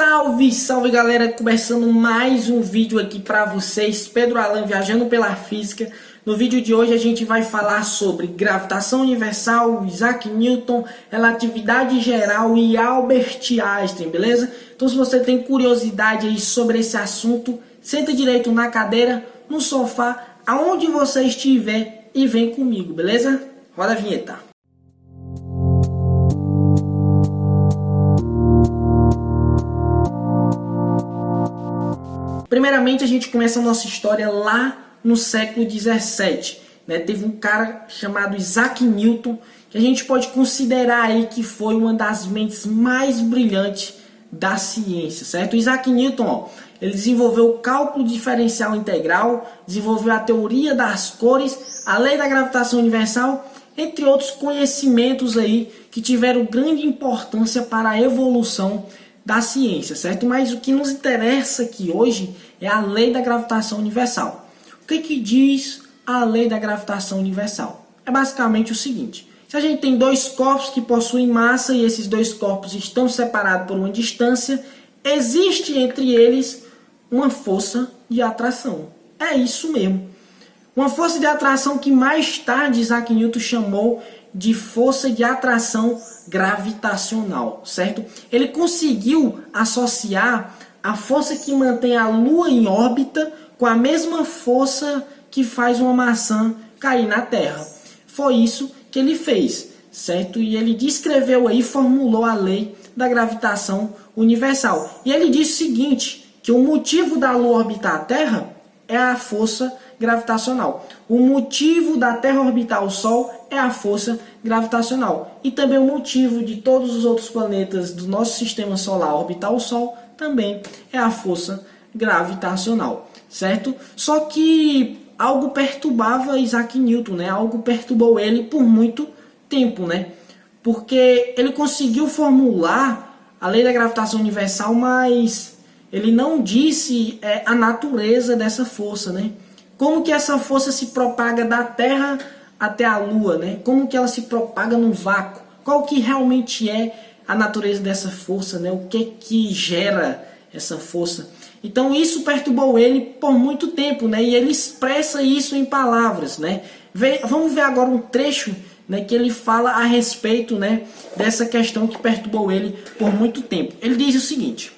Salve, salve galera, começando mais um vídeo aqui para vocês, Pedro Alan viajando pela física. No vídeo de hoje a gente vai falar sobre gravitação universal, Isaac Newton, relatividade geral e Albert Einstein, beleza? Então se você tem curiosidade aí sobre esse assunto, senta direito na cadeira, no sofá, aonde você estiver e vem comigo, beleza? Roda a vinheta. Primeiramente, a gente começa a nossa história lá no século 17. Teve um cara chamado Isaac Newton, que a gente pode considerar aí que foi uma das mentes mais brilhantes da ciência, certo? Isaac Newton, ele desenvolveu o cálculo diferencial integral, desenvolveu a teoria das cores, a lei da gravitação universal, entre outros conhecimentos aí que tiveram grande importância para a evolução da ciência, certo? Mas o que nos interessa aqui hoje é a lei da gravitação universal. O que diz a lei da gravitação universal? É basicamente o seguinte: se a gente tem dois corpos que possuem massa e esses dois corpos estão separados por uma distância, existe entre eles uma força de atração. É isso mesmo. Uma força de atração que mais tarde Isaac Newton chamou de força de atração gravitacional, certo? Ele conseguiu associar a força que mantém a Lua em órbita com a mesma força que faz uma maçã cair na Terra. Foi isso que ele fez, certo? E ele descreveu aí, formulou a lei da gravitação universal. E ele disse o seguinte, que o motivo da Lua orbitar a Terra é a força gravitacional. O motivo da Terra orbitar o Sol é a força gravitacional. E também o motivo de todos os outros planetas do nosso sistema solar orbitar o Sol também é a força gravitacional, certo? Só que algo perturbava Isaac Newton, Algo perturbou ele por muito tempo, Porque ele conseguiu formular a lei da gravitação universal, mas ele não disse a natureza dessa força, Como que essa força se propaga da Terra até a Lua, Como que ela se propaga no vácuo? Qual que realmente é a natureza dessa força, O que gera essa força? Então isso perturbou ele por muito tempo, E ele expressa isso em palavras, Vamos ver agora um trecho, que ele fala a respeito, dessa questão que perturbou ele por muito tempo. Ele diz o seguinte: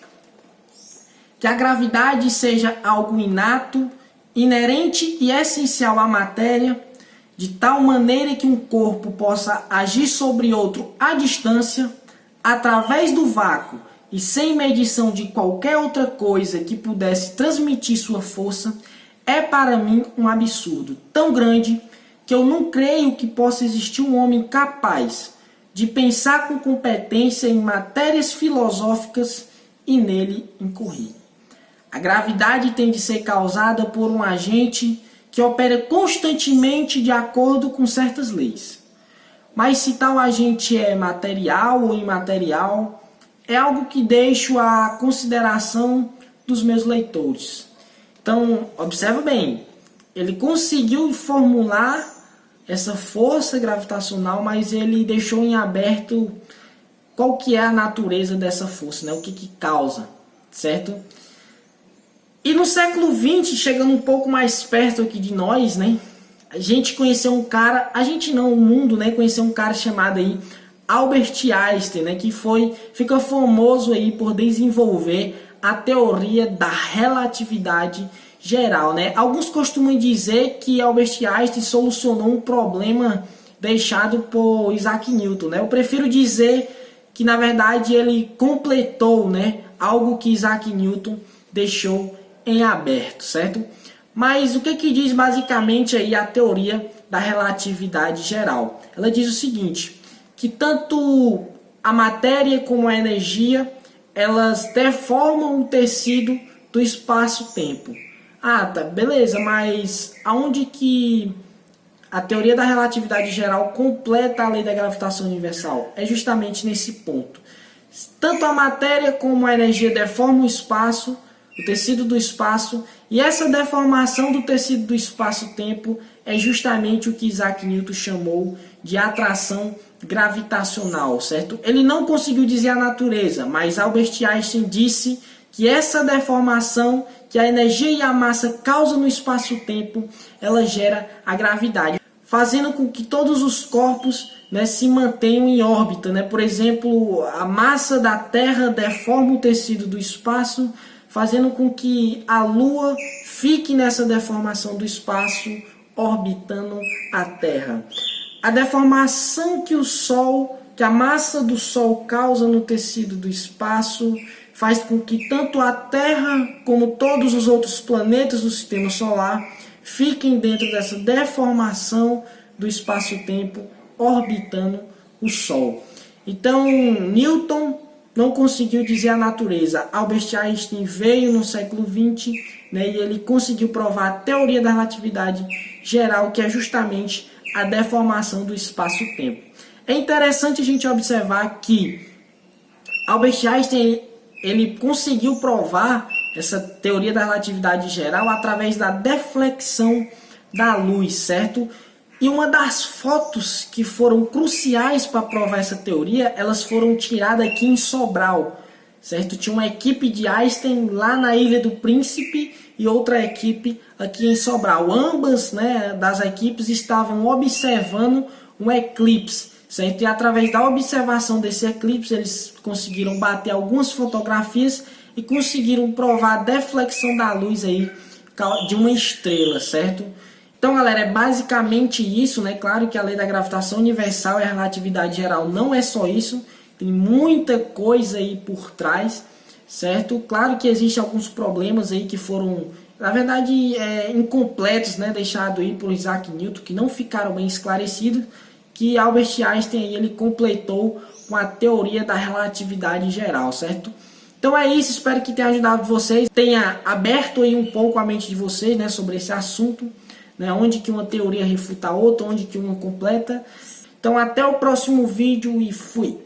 que a gravidade seja algo inato, inerente e essencial à matéria, de tal maneira que um corpo possa agir sobre outro à distância, através do vácuo e sem medição de qualquer outra coisa que pudesse transmitir sua força, é para mim um absurdo tão grande que eu não creio que possa existir um homem capaz de pensar com competência em matérias filosóficas e nele incorrer. A gravidade tem de ser causada por um agente que opera constantemente de acordo com certas leis. Mas se tal agente é material ou imaterial, é algo que deixo à consideração dos meus leitores. Então, observa bem, ele conseguiu formular essa força gravitacional, mas ele deixou em aberto qual que é a natureza dessa força, o que causa, certo? E no século XX, chegando um pouco mais perto aqui de nós, a gente conheceu um cara, o mundo, conheceu um cara chamado aí Albert Einstein, que ficou famoso aí por desenvolver a teoria da relatividade geral, Alguns costumam dizer que Albert Einstein solucionou um problema deixado por Isaac Newton, Eu prefiro dizer que na verdade ele completou, algo que Isaac Newton deixou em aberto, certo? Mas o que diz basicamente aí a teoria da relatividade geral? Ela diz o seguinte, que tanto a matéria como a energia, elas deformam o tecido do espaço-tempo. Ah, tá, beleza, mas aonde que a teoria da relatividade geral completa a lei da gravitação universal? É justamente nesse ponto. Tanto a matéria como a energia deformam o espaço, o tecido do espaço, e essa deformação do tecido do espaço-tempo é justamente o que Isaac Newton chamou de atração gravitacional, certo? Ele não conseguiu dizer a natureza, mas Albert Einstein disse que essa deformação que a energia e a massa causam no espaço-tempo, ela gera a gravidade, fazendo com que todos os corpos, né, se mantenham em órbita, né? Por exemplo, a massa da Terra deforma o tecido do espaço, fazendo com que a Lua fique nessa deformação do espaço, orbitando a Terra. A deformação que a massa do Sol causa no tecido do espaço, faz com que tanto a Terra como todos os outros planetas do sistema solar fiquem dentro dessa deformação do espaço-tempo, orbitando o Sol. Então, Newton não conseguiu dizer a natureza. Albert Einstein veio no século XX, né, e ele conseguiu provar a teoria da relatividade geral, que é justamente a deformação do espaço-tempo. É interessante a gente observar que Albert Einstein ele conseguiu provar essa teoria da relatividade geral através da deflexão da luz, certo? E uma das fotos que foram cruciais para provar essa teoria, elas foram tiradas aqui em Sobral, certo? Tinha uma equipe de Einstein lá na Ilha do Príncipe e outra equipe aqui em Sobral. Ambas, né, das equipes estavam observando um eclipse, certo? E através da observação desse eclipse, eles conseguiram bater algumas fotografias e conseguiram provar a deflexão da luz aí de uma estrela, certo? Então, galera, é basicamente isso, né? Claro que a lei da gravitação universal e a relatividade geral não é só isso, tem muita coisa aí por trás, certo? Claro que existem alguns problemas aí que foram, na verdade, incompletos, né? Deixados aí por Isaac Newton, que não ficaram bem esclarecidos, que Albert Einstein ele completou com a teoria da relatividade geral, certo? Então é isso, espero que tenha ajudado vocês, tenha aberto aí um pouco a mente de vocês, né, sobre esse assunto, né, onde que uma teoria refuta a outra, onde que uma completa. Então até o próximo vídeo e fui!